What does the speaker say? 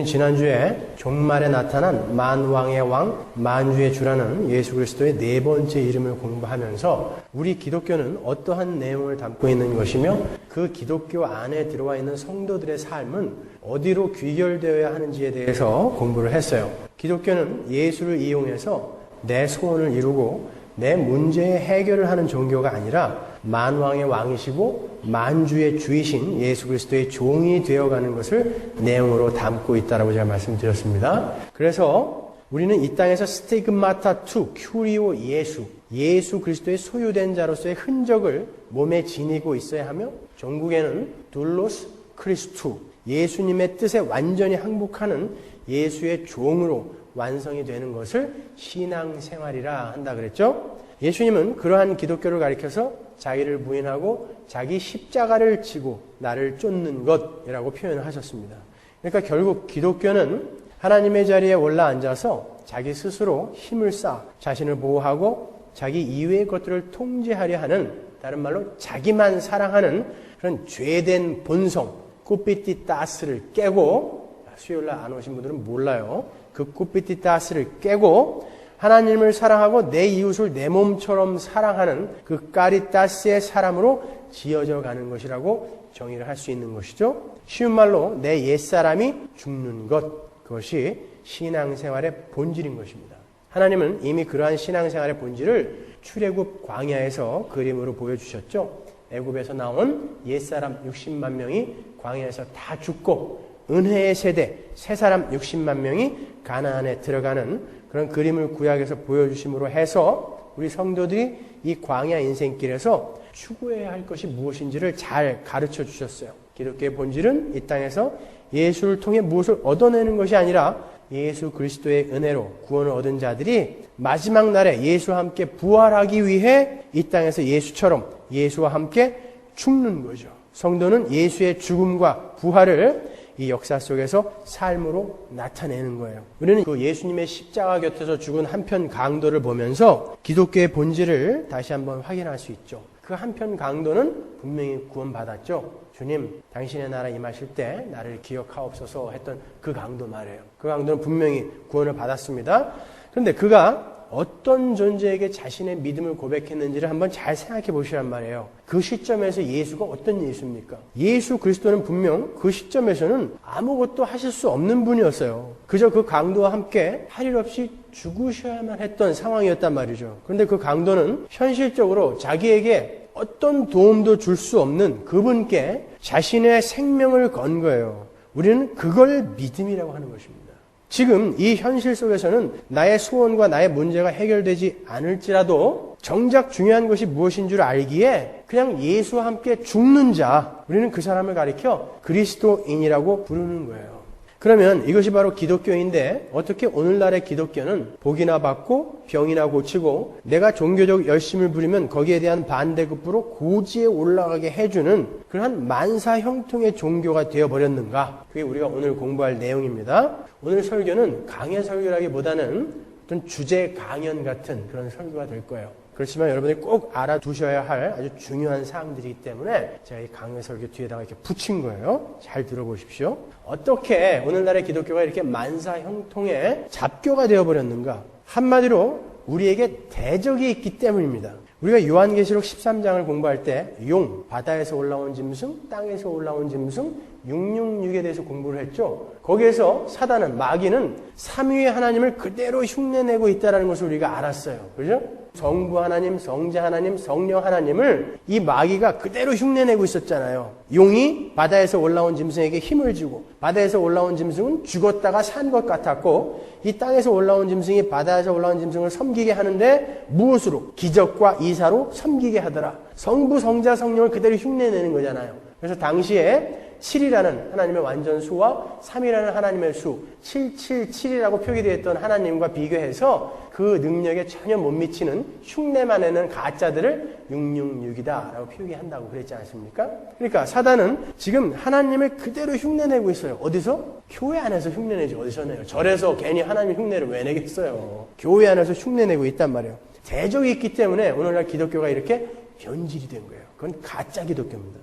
지난주에 종말에 나타난 만왕의 왕, 만주의 주라는 예수 그리스도의 네 번째 이름을 공부하면서 우리 기독교는 어떠한 내용을 담고 있는 것이며 그 기독교 안에 들어와 있는 성도들의 삶은 어디로 귀결되어야 하는지에 대해서 공부를 했어요. 기독교는 예수를 이용해서 내 소원을 이루고 내 문제의 해결을 하는 종교가 아니라 만왕의 왕이시고 만주의 주이신 예수 그리스도의 종이 되어가는 것을 내용으로 담고 있다라고 제가 말씀드렸습니다. 그래서 우리는 이 땅에서 스티그마타 투 큐리오 예수 그리스도의 소유된 자로서의 흔적을 몸에 지니고 있어야 하며 종국에는 둘로스 크리스투 예수님의 뜻에 완전히 항복하는 예수의 종으로 완성이 되는 것을 신앙생활이라 한다 그랬죠. 예수님은 그러한 기독교를 가리켜서 자기를 부인하고 자기 십자가를 지고 나를 쫓는 것이라고 표현을 하셨습니다. 그러니까 결국 기독교는 하나님의 자리에 올라앉아서 자기 스스로 힘을 쌓아 자신을 보호하고 자기 이외의 것들을 통제하려 하는, 다른 말로 자기만 사랑하는 그런 죄된 본성, 꾸피티타스를 깨고, 수요일날 안 오신 분들은 몰라요. 그 꾸피티타스를 깨고 하나님을 사랑하고 내 이웃을 내 몸처럼 사랑하는 그 까리타스의 사람으로 지어져 가는 것이라고 정의를 할 수 있는 것이죠. 쉬운 말로 내 옛사람이 죽는 것, 그것이 신앙생활의 본질인 것입니다. 하나님은 이미 그러한 신앙생활의 본질을 출애굽 광야에서 그림으로 보여주셨죠. 애굽에서 나온 옛사람 60만 명이 광야에서 다 죽고 은혜의 세대 새 사람 60만 명이 가나안에 들어가는 그런 그림을 구약에서 보여주심으로 해서 우리 성도들이 이 광야 인생길에서 추구해야 할 것이 무엇인지를 잘 가르쳐 주셨어요. 기독교의 본질은 이 땅에서 예수를 통해 무엇을 얻어내는 것이 아니라 예수 그리스도의 은혜로 구원을 얻은 자들이 마지막 날에 예수와 함께 부활하기 위해 이 땅에서 예수처럼 예수와 함께 죽는 거죠. 성도는 예수의 죽음과 부활을 이 역사 속에서 삶으로 나타내는 거예요. 우리는 그 예수님의 십자가 곁에서 죽은 한편 강도를 보면서 기독교의 본질을 다시 한번 확인할 수 있죠. 그 한편 강도는 분명히 구원받았죠. 주님, 당신의 나라 임하실 때 나를 기억하옵소서 했던 그 강도 말이에요. 그 강도는 분명히 구원을 받았습니다. 그런데 그가 어떤 존재에게 자신의 믿음을 고백했는지를 한번 잘 생각해 보시란 말이에요. 그 시점에서 예수가 어떤 예수입니까? 예수 그리스도는 분명 그 시점에서는 아무것도 하실 수 없는 분이었어요. 그저 그 강도와 함께 할 일 없이 죽으셔야만 했던 상황이었단 말이죠. 그런데 그 강도는 현실적으로 자기에게 어떤 도움도 줄 수 없는 그분께 자신의 생명을 건 거예요. 우리는 그걸 믿음이라고 하는 것입니다. 지금 이 현실 속에서는 나의 소원과 나의 문제가 해결되지 않을지라도 정작 중요한 것이 무엇인 줄 알기에 그냥 예수와 함께 죽는 자, 우리는 그 사람을 가리켜 그리스도인이라고 부르는 거예요. 그러면 이것이 바로 기독교인데 어떻게 오늘날의 기독교는 복이나 받고 병이나 고치고 내가 종교적 열심을 부리면 거기에 대한 반대급부로 고지에 올라가게 해주는 그러한 만사형통의 종교가 되어버렸는가? 그게 우리가 오늘 공부할 내용입니다. 오늘 설교는 강의 설교라기보다는 어떤 주제 강연 같은 그런 설교가 될 거예요. 그렇지만 여러분이 꼭 알아두셔야 할 아주 중요한 사항들이기 때문에 제가 이 강의 설교 뒤에다가 이렇게 붙인 거예요. 잘 들어보십시오. 어떻게 오늘날의 기독교가 이렇게 만사형통의 잡교가 되어버렸는가? 한마디로 우리에게 대적이 있기 때문입니다. 우리가 요한계시록 13장을 공부할 때 바다에서 올라온 짐승, 땅에서 올라온 짐승, 666에 대해서 공부를 했죠. 거기에서 사단은, 마귀는 삼위의 하나님을 그대로 흉내내고 있다는 것을 우리가 알았어요. 그죠? 성부 하나님, 성자 하나님, 성령 하나님을 이 마귀가 그대로 흉내내고 있었잖아요. 용이 바다에서 올라온 짐승에게 힘을 주고 바다에서 올라온 짐승은 죽었다가 산 것 같았고 이 땅에서 올라온 짐승이 바다에서 올라온 짐승을 섬기게 하는데 무엇으로? 기적과 이사로 섬기게 하더라. 성부, 성자, 성령을 그대로 흉내내는 거잖아요. 그래서 당시에 7이라는 하나님의 완전수와 3이라는 하나님의 수, 777이라고 표기되어 있던 하나님과 비교해서 그 능력에 전혀 못 미치는 흉내만 내는 가짜들을 666이다라고 표기한다고 그랬지 않습니까? 그러니까 사단은 지금 하나님을 그대로 흉내내고 있어요. 어디서? 교회 안에서 흉내내지 어디서 내요? 절에서 괜히 하나님 흉내를 왜 내겠어요? 교회 안에서 흉내내고 있단 말이에요. 대적이 있기 때문에 오늘날 기독교가 이렇게 변질이 된 거예요. 그건 가짜 기독교입니다.